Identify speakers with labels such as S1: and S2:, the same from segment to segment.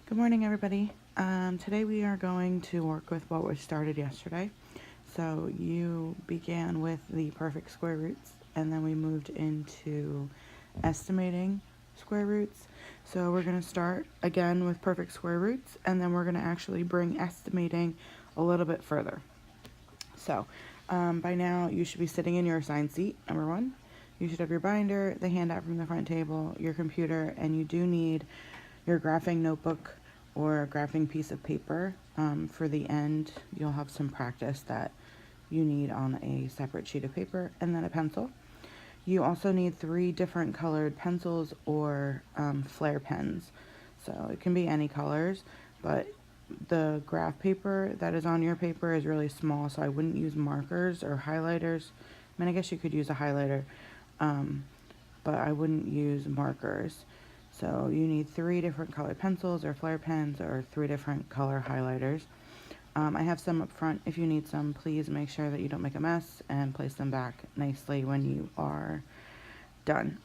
S1: Good morning, everybody. Today we are going to work with what was started yesterday. So you began with the perfect square roots, and then we moved into estimating square roots. So we're going to start again with perfect square roots, and then we're going to actually bring estimating a little bit further. So by now you should be sitting in your assigned seat, number one. You should have your binder, the handout from the front table, your computer, and you do need your graphing notebook or a graphing piece of paper. For the end, you'll have some practice that you need on a separate sheet of paper, and then a pencil. You also need 3 different colored pencils or flare pens. So it can be any colors, but the graph paper that is on your paper is really small, so I wouldn't use markers or highlighters. I mean, I guess you could use a highlighter, but I wouldn't use markers. So you need 3 different colored pencils or flare pens or 3 different color highlighters. I have some up front. If you need some, please make sure that you don't make a mess and place them back nicely when you are done.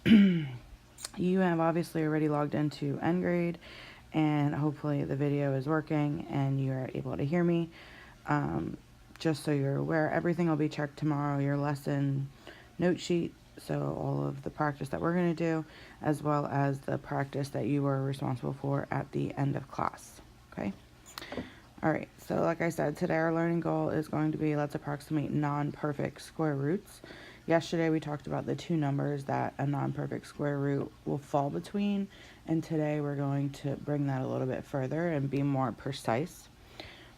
S1: You have obviously already logged into nGrade, and hopefully the video is working and you're able to hear me. Just so you're aware, everything will be checked tomorrow, your lesson note sheet, so all of the practice that we're going to do, as well as the practice that you are responsible for at the end of class. Okay? Alright, so like I said, today our learning goal is going to be let's approximate non-perfect square roots. Yesterday we talked about the 2 numbers that a non-perfect square root will fall between, and today we're going to bring that a little bit further and be more precise.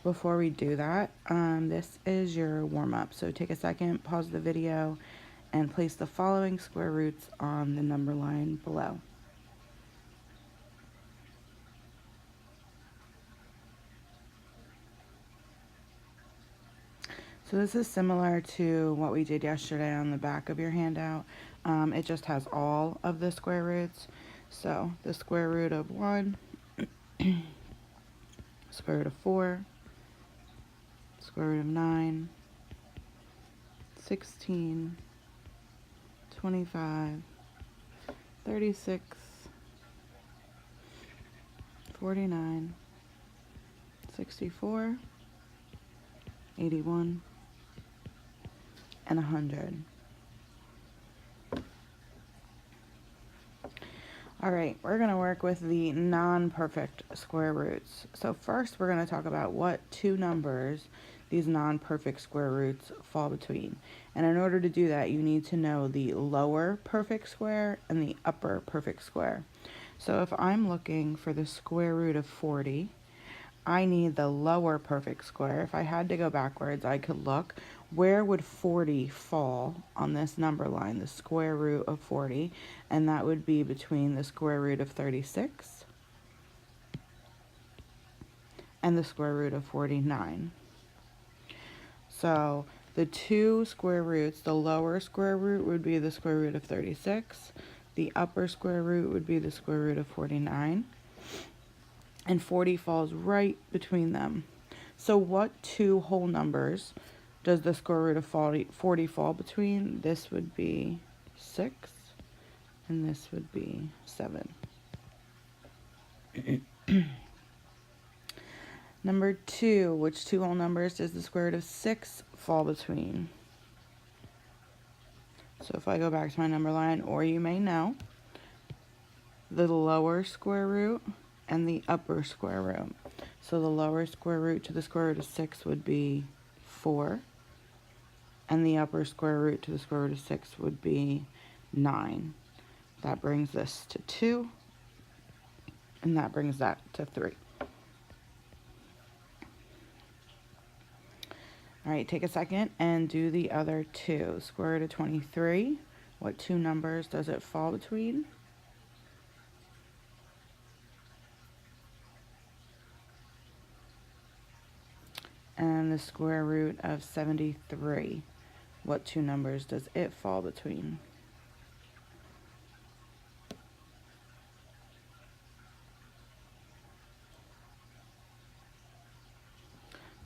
S1: Before we do that, this is your warm-up. So take a second, pause the video, and place the following square roots on the number line below. So this is similar to what we did yesterday on the back of your handout. It just has all of the square roots. So the square root of 1, square root of 4, square root of 9, 16, 25, 36, 49, 64, 81, and 100. Alright, we're going to work with the non-perfect square roots. So first we're going to talk about what 2 numbers these non-perfect square roots fall between. And in order to do that, you need to know the lower perfect square and the upper perfect square. So if I'm looking for the square root of 40, I need the lower perfect square. If I had to go backwards, I could look, where would 40 fall on this number line, the square root of 40, and that would be between the square root of 36 and the square root of 49. So the 2 square roots, the lower square root would be the square root of 36, the upper square root would be the square root of 49, and 40 falls right between them. So what 2 whole numbers does the square root of 40 fall between? This would be 6, and this would be 7. Number 2, which 2 whole numbers does the square root of 6 fall between? So if I go back to my number line, or you may know, the lower square root and the upper square root. So the lower square root to the square root of 6 would be 4, and the upper square root to the square root of 6 would be 9. That brings this to 2, and that brings that to 3. Alright, take a second and do the other 2. Square root of 23, what 2 numbers does it fall between? And the square root of 73, what 2 numbers does it fall between?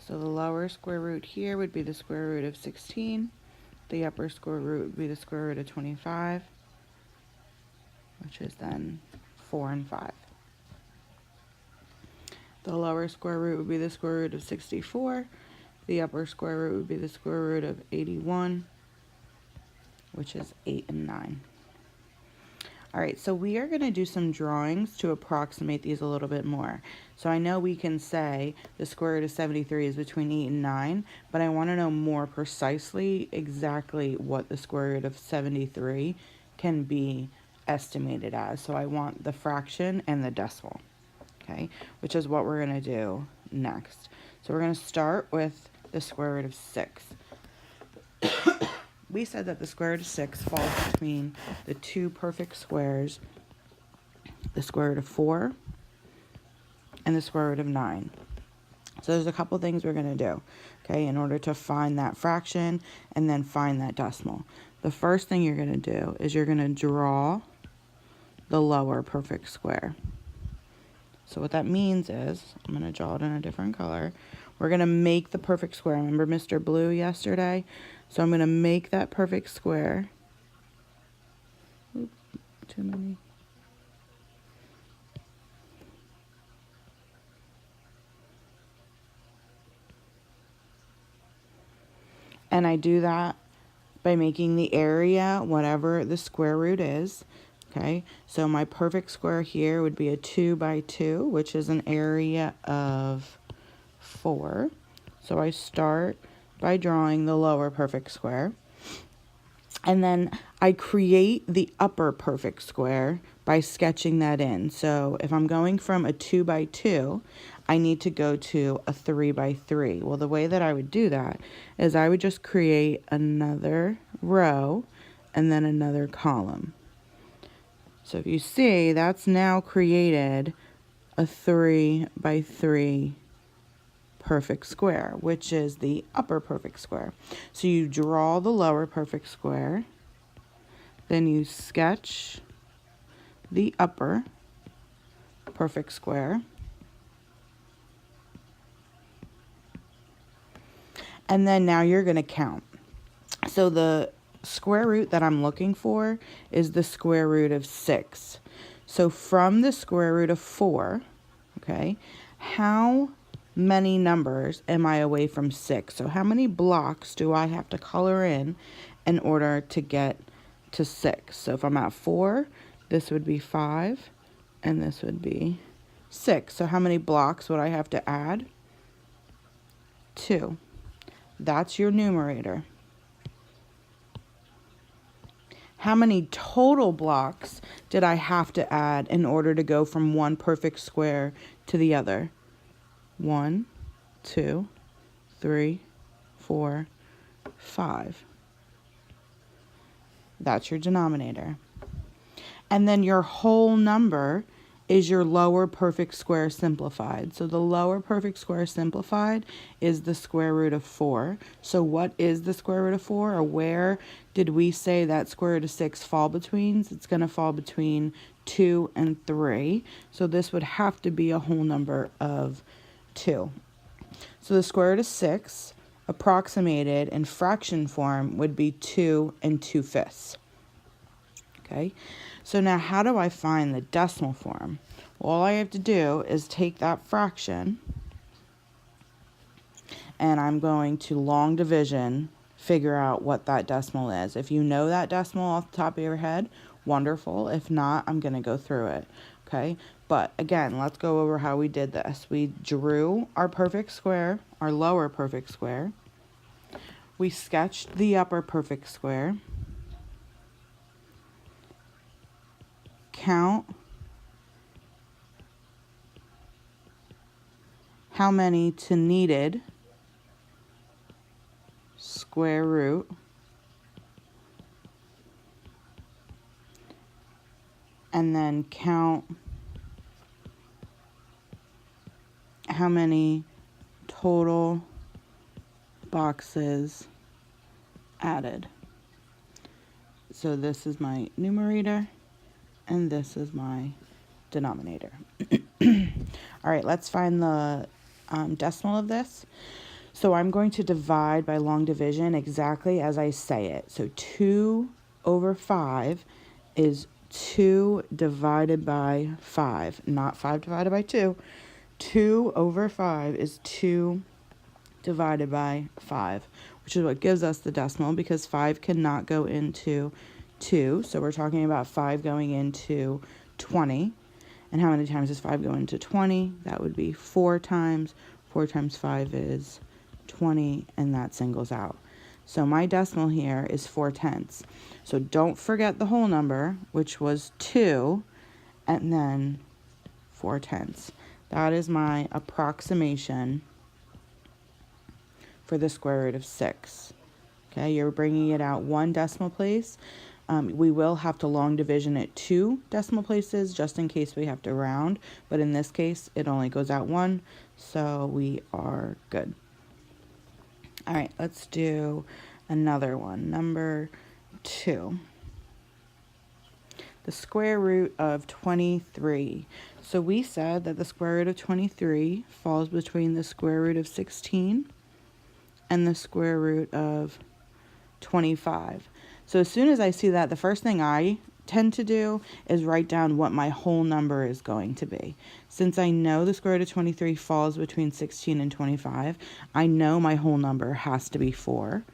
S1: So the lower square root here would be the square root of 16. The upper square root would be the square root of 25, which is then 4 and 5. The lower square root would be the square root of 64. The upper square root would be the square root of 81, which is 8 and 9. All right, so we are going to do some drawings to approximate these a little bit more. So I know we can say the square root of 73 is between 8 and 9, but I want to know more precisely exactly what the square root of 73 can be estimated as. So I want the fraction and the decimal, okay, which is what we're going to do next. So we're going to start with the square root of 6. We said that the square root of 6 falls between the two perfect squares, the square root of 4 and the square root of 9. So there's a couple things we're going to do, okay, in order to find that fraction and then find that decimal. The first thing you're going to do is you're going to draw the lower perfect square. So what that means is, I'm going to draw it in a different color. We're going to make the perfect square. Remember Mr. Blue yesterday? So I'm going to make that perfect square. Oops, too many. And I do that by making the area whatever the square root is. Okay, so my perfect square here would be a 2 by 2, which is an area of 4. So I start by drawing the lower perfect square. And then I create the upper perfect square by sketching that in. So if I'm going from a 2 by 2, I need to go to a 3 by 3. Well, the way that I would do that is I would just create another row and then another column. So if you see, that's now created a 3 by 3 perfect square, which is the upper perfect square. So you draw the lower perfect square, then you sketch the upper perfect square, and then now you're going to count. So the square root that I'm looking for is the square root of 6. So from the square root of 4, okay, how many numbers am I away from 6? So how many blocks do I have to color in order to get to 6? So if I'm at 4, this would be 5, and this would be 6. So how many blocks would I have to add? 2. That's your numerator. How many total blocks did I have to add in order to go from one perfect square to the other? 1, 2, 3, 4, 5. That's your denominator. And then your whole number is your lower perfect square simplified. So the lower perfect square simplified is the square root of 4. So what is the square root of 4? Or where did we say that square root of 6 fall between? It's going to fall between 2 and 3. So this would have to be a whole number of 2. So the square root of 6 approximated in fraction form would be 2 2/5. Okay, so now how do I find the decimal form? Well, all I have to do is take that fraction and I'm going to long division figure out what that decimal is. If you know that decimal off the top of your head, wonderful. If not, I'm going to go through it. Okay, but again, let's go over how we did this. We drew our perfect square, our lower perfect square. We sketched the upper perfect square. Count how many to needed square root and then count how many total boxes added. So this is my numerator and this is my denominator. All right, let's find the decimal of this. So I'm going to divide by long division exactly as I say it. So 2 over 5 is 2 divided by 5, not 5 divided by 2. 2 over 5 is 2 divided by 5, which is what gives us the decimal, because 5 cannot go into 2. So we're talking about 5 going into 20. And how many times does 5 go into 20? That would be 4 times. 4 times 5 is 20, and that singles out. So my decimal here is 4/10. So don't forget the whole number, which was 2, and then 4/10. That is my approximation for the square root of 6. Okay, you're bringing it out 1 decimal place. We will have to long division it 2 decimal places just in case we have to round, but in this case it only goes out 1, so we are good. All right, let's do another one. Number 2. The square root of 23. So we said that the square root of 23 falls between the square root of 16 and the square root of 25. So as soon as I see that, the first thing I tend to do is write down what my whole number is going to be. Since I know the square root of 23 falls between 16 and 25, I know my whole number has to be 4.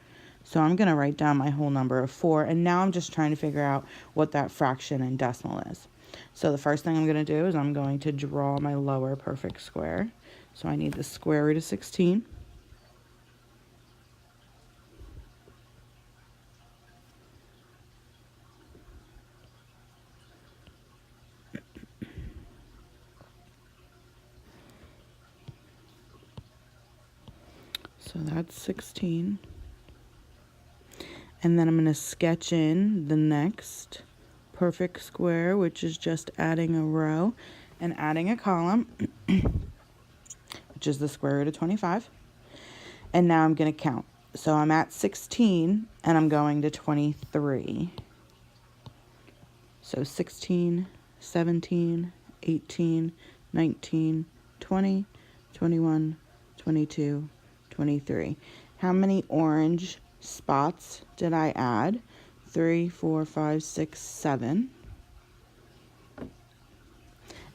S1: So I'm going to write down my whole number of 4, and now I'm just trying to figure out what that fraction in decimal is. So the first thing I'm going to do is I'm going to draw my lower perfect square. So I need the square root of 16. So that's 16. And then I'm going to sketch in the next perfect square, which is just adding a row and adding a column, which is the square root of 25. And now I'm going to count. So I'm at 16 and I'm going to 23. So 16, 17, 18, 19, 20, 21, 22, 23. How many orange spots did I add? 3, 4, 5, 6, 7.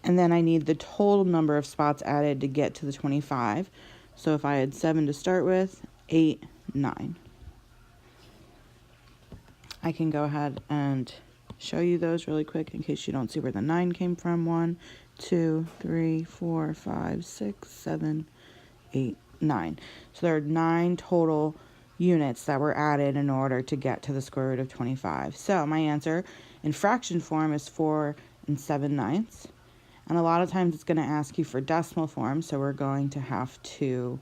S1: And then I need the total number of spots added to get to the 25. So if I had 7 to start with, 8, 9. I can go ahead and show you those really quick in case you don't see where the 9 came from. 1, 2, 3, 4, 5, 6, 7, 8, 9. So there are 9 total units that were added in order to get to the square root of 25. So my answer in fraction form is 4 7/9. And a lot of times it's going to ask you for decimal form, so we're going to have to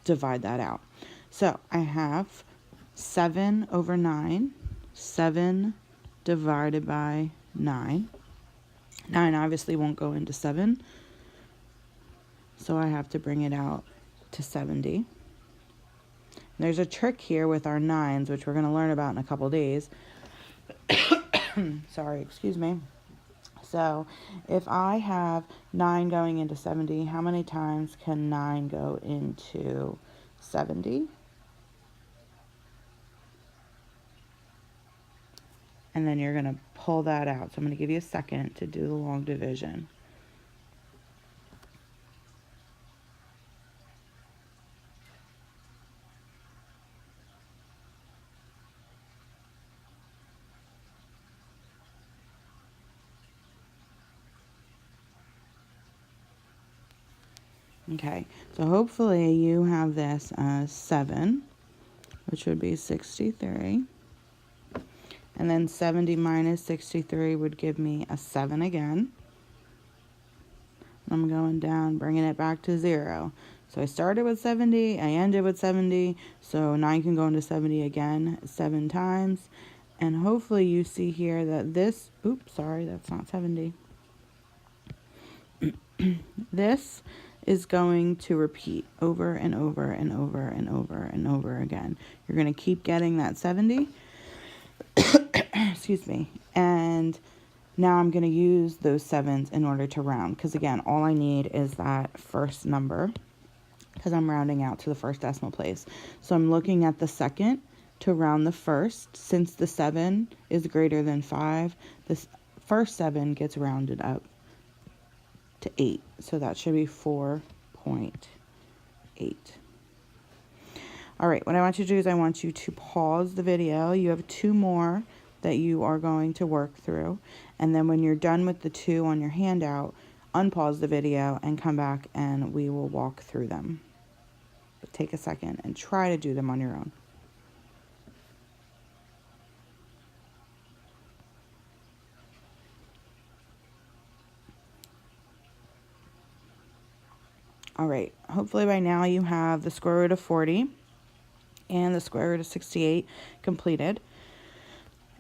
S1: divide that out. So I have 7 over 9, 7 divided by 9. 9 obviously won't go into 7, so I have to bring it out to 70. There's a trick here with our 9s, which we're going to learn about in a couple days. Sorry, excuse me. So if I have 9 going into 70, how many times can 9 go into 70? And then you're going to pull that out. So I'm going to give you a second to do the long division. Okay, so hopefully you have this as 7, which would be 63. And then 70 minus 63 would give me a 7 again. I'm going down, bringing it back to 0. So I started with 70, I ended with 70, so 9 can go into 70 again 7 times. And hopefully you see here that this, oops, sorry, that's not 70. This is going to repeat over and over and over and over and over again. You're going to keep getting that 70. Excuse me. And now I'm going to use those 7s in order to round, because again, all I need is that first number, because I'm rounding out to the first decimal place. So I'm looking at the second to round the first. Since the 7 is greater than 5, this first 7 gets rounded up to 8. So that should be 4.8. All right, what I want you to do is I want you to pause the video. You have 2 more that you are going to work through. And then when you're done with the 2 on your handout, unpause the video and come back and we will walk through them. But take a second and try to do them on your own. All right, hopefully by now you have the square root of 40 and the square root of 68 completed.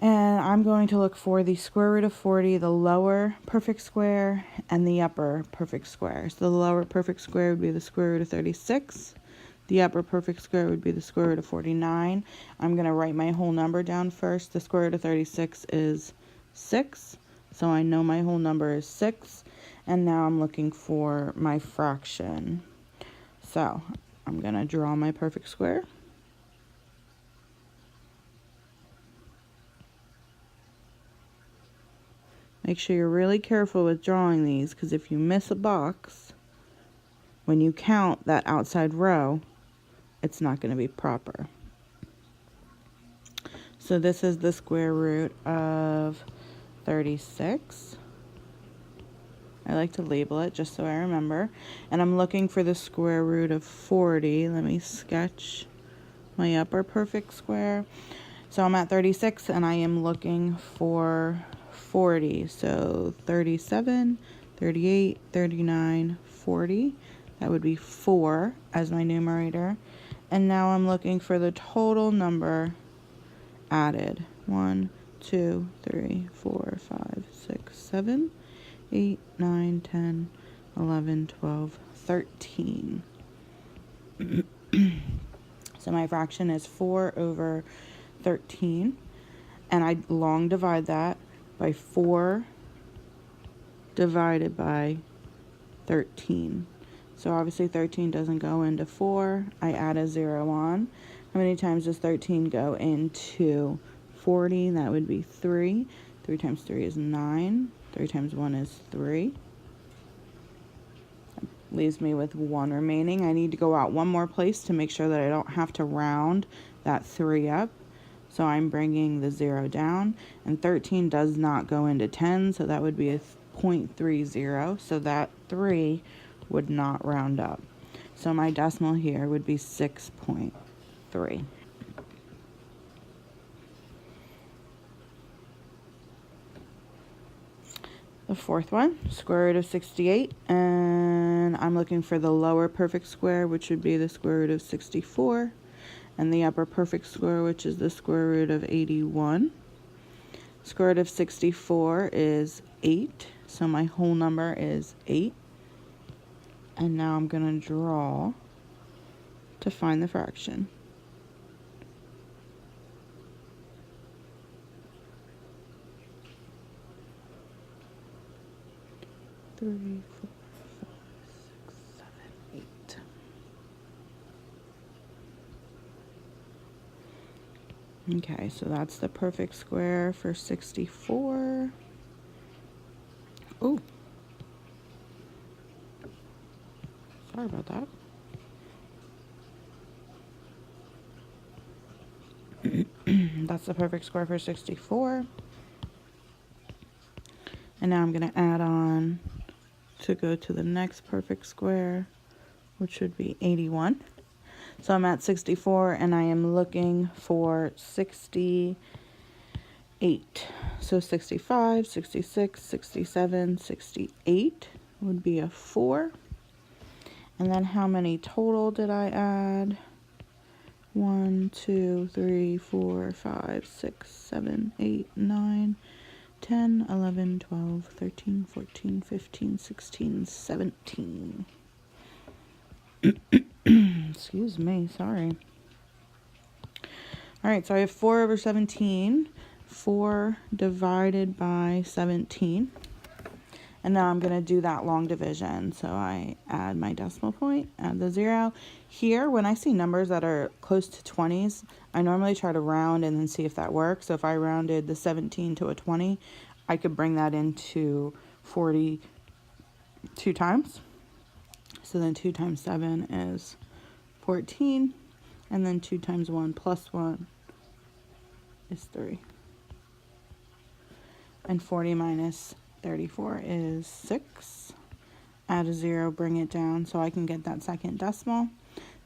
S1: And I'm going to look for the square root of 40, the lower perfect square, and the upper perfect square. So the lower perfect square would be the square root of 36. The upper perfect square would be the square root of 49. I'm going to write my whole number down first. The square root of 36 is 6. So I know my whole number is 6. And now I'm looking for my fraction. So I'm going to draw my perfect square. Make sure you're really careful with drawing these, because if you miss a box, when you count that outside row, it's not going to be proper. So this is the square root of 36. I like to label it just so I remember. And I'm looking for the square root of 40. Let me sketch my upper perfect square. So I'm at 36 and I am looking for 40. So 37, 38, 39, 40. That would be 4 as my numerator. And now I'm looking for the total number added. 1, 2, 3, 4, 5, 6, 7, 8, 9, 10, 11, 12, 13. So my fraction is 4 over 13. And I long divide that by 4 divided by 13. So obviously 13 doesn't go into 4. I add a 0 on. How many times does 13 go into 40? That would be 3. 3 times 3 is 9. 3 times 1 is 3. That leaves me with 1 remaining. I need to go out one more place to make sure that I don't have to round that 3 up. So I'm bringing the 0 down. And 13 does not go into 10, so that would be a 0.30. So that 3 would not round up. So my decimal here would be 6.3. The fourth one, square root of 68, and I'm looking for the lower perfect square, which would be the square root of 64, and the upper perfect square, which is the square root of 81. Square root of 64 is 8, so my whole number is 8. And now I'm going to draw to find the fraction. 3, 4, 5, 6, 7, 8. Okay, so that's the perfect square for 64. Ooh. Sorry about that. That's the perfect square for 64. And now I'm going to add on to go to the next perfect square, which would be 81. So I'm at 64 and I am looking for 68. So 65, 66, 67, 68 would be a 4. And then how many total did I add? 1, 2, 3, 4, 5, 6, 7, 8, 9, 10, 11, 12, 13, 14, 15, 16, 17. Excuse me, sorry. All right, so I have 4 over 17. 4 divided by 17. And now I'm going to do that long division. So I add my decimal point, add the 0. Here, when I see numbers that are close to 20s, I normally try to round and then see if that works. So if I rounded the 17 to a 20, I could bring that into 40 2 times. So then 2 times 7 is 14. And then 2 times 1 plus 1 is 3. And 40 minus 34 is 6. Add a 0, bring it down so I can get that second decimal.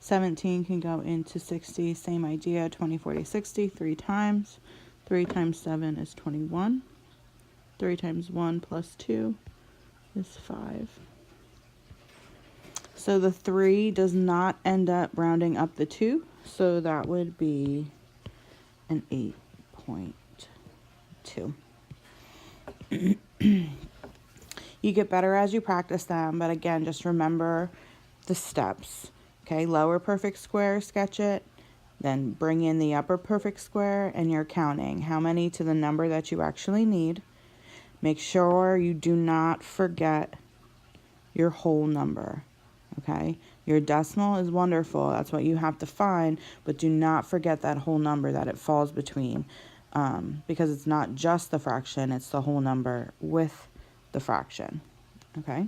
S1: 17 can go into 60, same idea, 20, 40, 60, 3 times. 3 times 7 is 21. 3 times 1 plus 2 is 5. So the 3 does not end up rounding up the 2, so that would be an 8.2. You get better as you practice them, but again, just remember the steps. Okay, lower perfect square, sketch it, then bring in the upper perfect square, and you're counting how many to the number that you actually need. Make sure you do not forget your whole number. Okay, your decimal is wonderful, that's what you have to find, but do not forget that whole number that it falls between, because it's not just the fraction, it's the whole number with the fraction. Okay.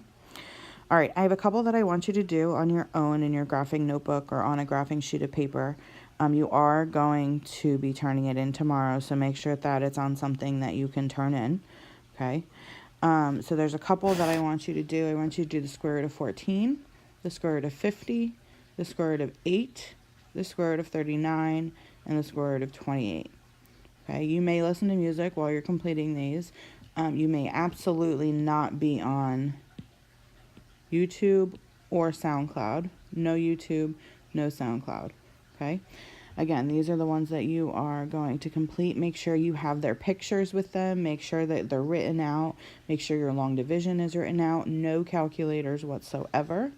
S1: All right, I have a couple that I want you to do on your own in your graphing notebook or on a graphing sheet of paper. You are going to be turning it in tomorrow, so make sure that it's on something that you can turn in. Okay. So there's a couple that I want you to do. I want you to do the square root of 14, the square root of 50, the square root of 8, the square root of 39, and the square root of 28. Okay, you may listen to music while you're completing these. You may absolutely not be on YouTube or SoundCloud. No YouTube, no SoundCloud. Okay, again, these are the ones that you are going to complete. Make sure you have their pictures with them. Make sure that they're written out. Make sure your long division is written out. No calculators whatsoever.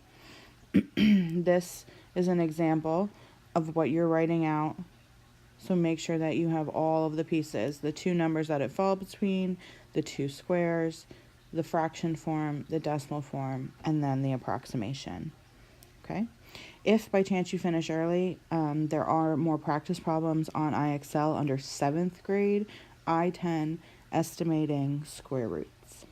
S1: This is an example of what you're writing out. So make sure that you have all of the pieces, the 2 numbers that it falls between, the 2 squares, the fraction form, the decimal form, and then the approximation. Okay. If by chance you finish early, there are more practice problems on IXL under 7th grade, I-10, estimating square roots.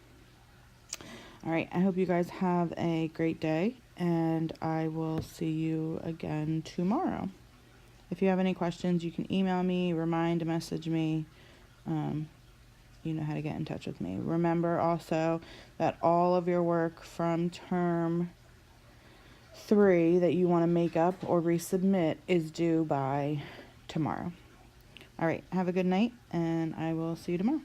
S1: All right, I hope you guys have a great day, and I will see you again tomorrow. If you have any questions, you can email me, message me. You know how to get in touch with me. Remember also that all of your work from term 3 that you want to make up or resubmit is due by tomorrow. All right, have a good night, and I will see you tomorrow.